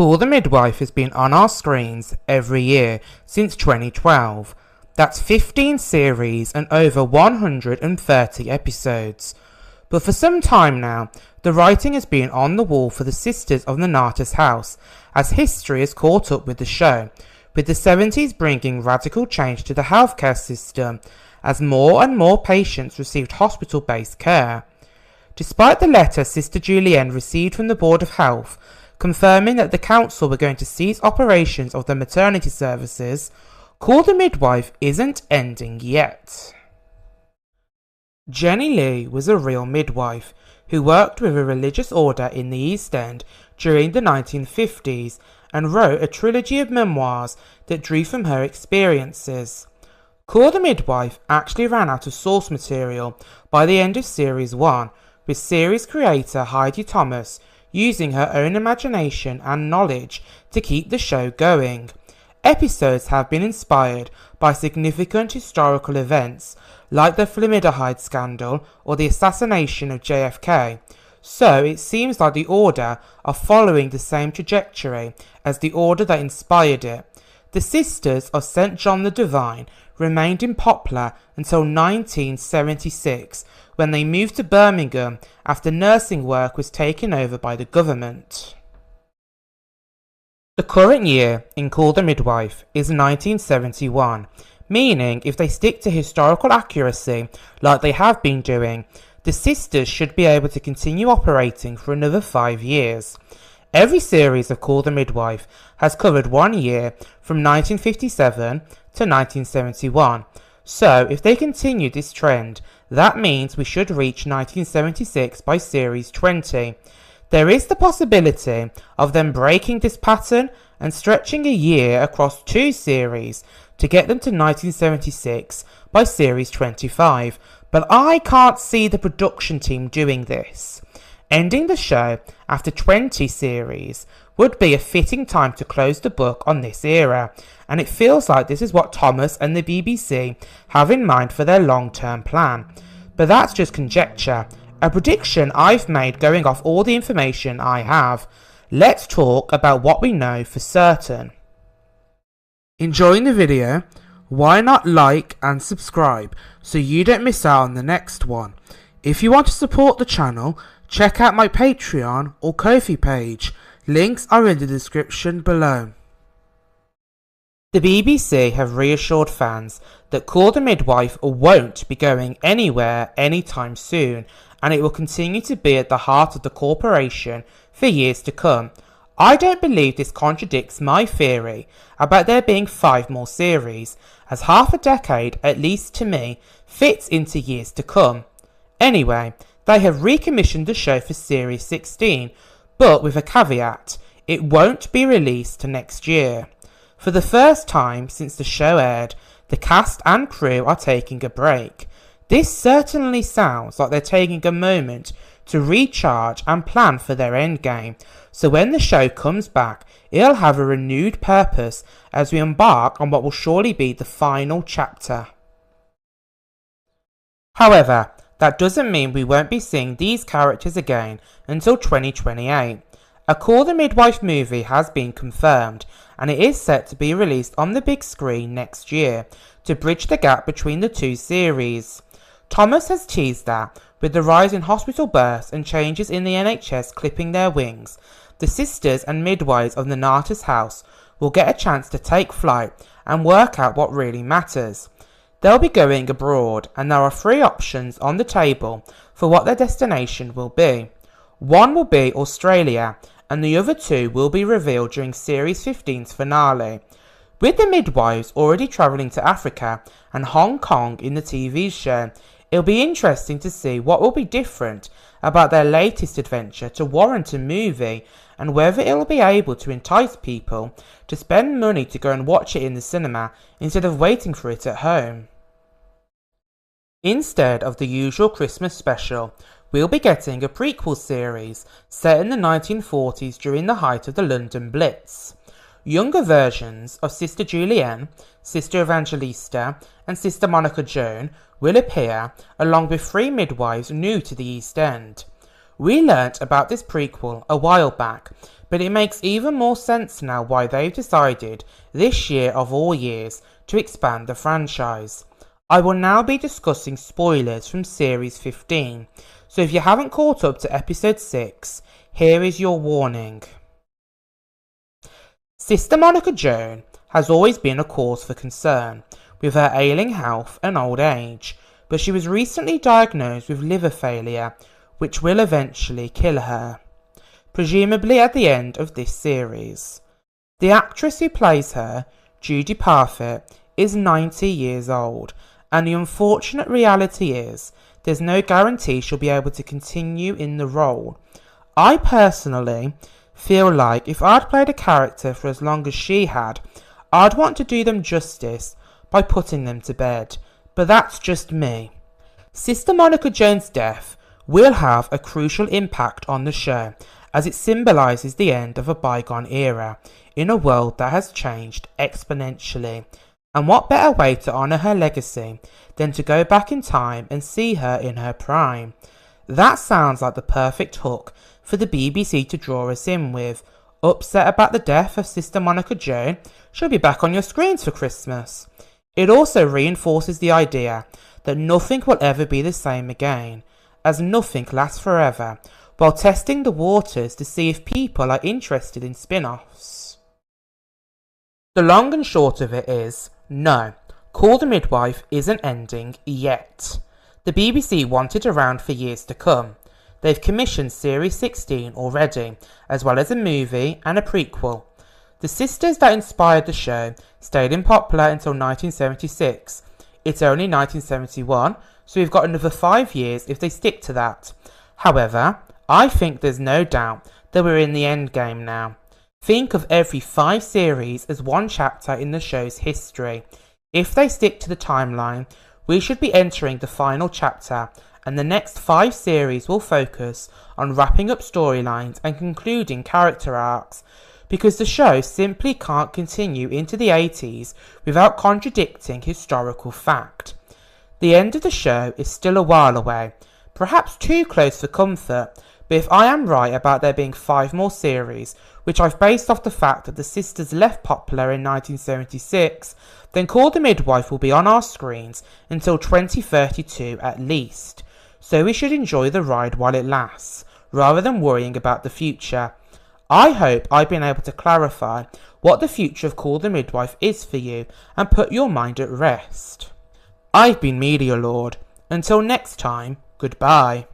Call the Midwife has been on our screens every year since 2012. That's 15 series and over 130 episodes. But for some time now, the writing has been on the wall for the Sisters of the Natas House, as history has caught up with the show, with the 70s bringing radical change to the healthcare system, as more and more patients received hospital-based care. Despite the letter Sister Julienne received from the Board of Health, confirming that the council were going to cease operations of the maternity services, Call the Midwife isn't ending yet. Jenny Lee was a real midwife who worked with a religious order in the East End during the 1950s and wrote a trilogy of memoirs that drew from her experiences. Call the Midwife actually ran out of source material by the end of Series 1, with series creator Heidi Thomas using her own imagination and knowledge to keep the show going. Episodes have been inspired by significant historical events like the formaldehyde scandal or the assassination of JFK, so it seems like the order are following the same trajectory as the order that inspired it. The Sisters of St. John the Divine remained in Poplar until 1976, when they moved to Birmingham after nursing work was taken over by the government. The current year in Call the Midwife is 1971, meaning if they stick to historical accuracy like they have been doing, the Sisters should be able to continue operating for another 5 years. Every series of Call the Midwife has covered 1 year from 1957 to 1971, so if they continue this trend, that means we should reach 1976 by Series 20. There is the possibility of them breaking this pattern and stretching a year across 2 series to get them to 1976 by Series 25, but I can't see the production team doing this. Ending the show after 20 series would be a fitting time to close the book on this era, and it feels like this is what Thomas and the BBC have in mind for their long-term plan. But that's just conjecture, a prediction I've made going off all the information I have. Let's talk about what we know for certain. Enjoying the video? Why not like and subscribe so you don't miss out on the next one. If you want to support the channel, check out my Patreon or Ko-fi page. Links are in the description below. The BBC have reassured fans that Call the Midwife won't be going anywhere anytime soon, and it will continue to be at the heart of the corporation for years to come. I don't believe this contradicts my theory about there being 5 more series, as half a decade, at least to me, fits into years to come. Anyway, they have recommissioned the show for Series 16, but with a caveat: it won't be released next year. For the first time since the show aired, the cast and crew are taking a break. This certainly sounds like they're taking a moment to recharge and plan for their endgame, so when the show comes back, it'll have a renewed purpose as we embark on what will surely be the final chapter. However, that doesn't mean we won't be seeing these characters again until 2028. A Call the Midwife movie has been confirmed, and it is set to be released on the big screen next year to bridge the gap between the 2 series. Thomas has teased that, with the rise in hospital births and changes in the NHS clipping their wings, the Sisters and Midwives of the Natas House will get a chance to take flight and work out what really matters. They'll be going abroad, and there are 3 options on the table for what their destination will be. One will be Australia, and the other 2 will be revealed during Series 15's finale. With the midwives already travelling to Africa and Hong Kong in the TV show, it'll be interesting to see what will be different about their latest adventure to warrant a movie, and whether it'll be able to entice people to spend money to go and watch it in the cinema instead of waiting for it at home. Instead of the usual Christmas special, we'll be getting a prequel series set in the 1940s during the height of the London Blitz. Younger versions of Sister Julienne, Sister Evangelista and Sister Monica Joan will appear, along with 3 midwives new to the East End. We learnt about this prequel a while back, but it makes even more sense now why they've decided, this year of all years, to expand the franchise. I will now be discussing spoilers from Series 15, so if you haven't caught up to Episode 6, here is your warning. Sister Monica Joan has always been a cause for concern, with her ailing health and old age, but she was recently diagnosed with liver failure, which will eventually kill her, presumably at the end of this series. The actress who plays her, Judy Parfitt, is 90 years old, and the unfortunate reality is there's no guarantee she'll be able to continue in the role. I personally feel like if I'd played a character for as long as she had, I'd want to do them justice by putting them to bed, but that's just me. Sister Monica Joan's death will have a crucial impact on the show, as it symbolises the end of a bygone era in a world that has changed exponentially. And what better way to honour her legacy than to go back in time and see her in her prime? That sounds like the perfect hook for the BBC to draw us in with. Upset about the death of Sister Monica Joan? She'll be back on your screens for Christmas. It also reinforces the idea that nothing will ever be the same again, as nothing lasts forever, while testing the waters to see if people are interested in spin-offs. The long and short of it is, no, Call the Midwife isn't ending yet. The BBC want it around for years to come. They've commissioned Series 16 already, as well as a movie and a prequel. The sisters that inspired the show stayed unpopular until 1976. It's only 1971, so we've got another 5 years if they stick to that. However, I think there's no doubt that we're in the end game now. Think of every 5 series as one chapter in the show's history. If they stick to the timeline, we should be entering the final chapter, and the next 5 series will focus on wrapping up storylines and concluding character arcs, because the show simply can't continue into the 80s without contradicting historical fact. The end of the show is still a while away, perhaps too close for comfort, but if I am right about there being 5 more series, which I've based off the fact that the sisters left popular in 1976, then Call the Midwife will be on our screens until 2032 at least. So we should enjoy the ride while it lasts, rather than worrying about the future. I hope I've been able to clarify what the future of Call the Midwife is for you and put your mind at rest. I've been Media Lord. Until next time, goodbye.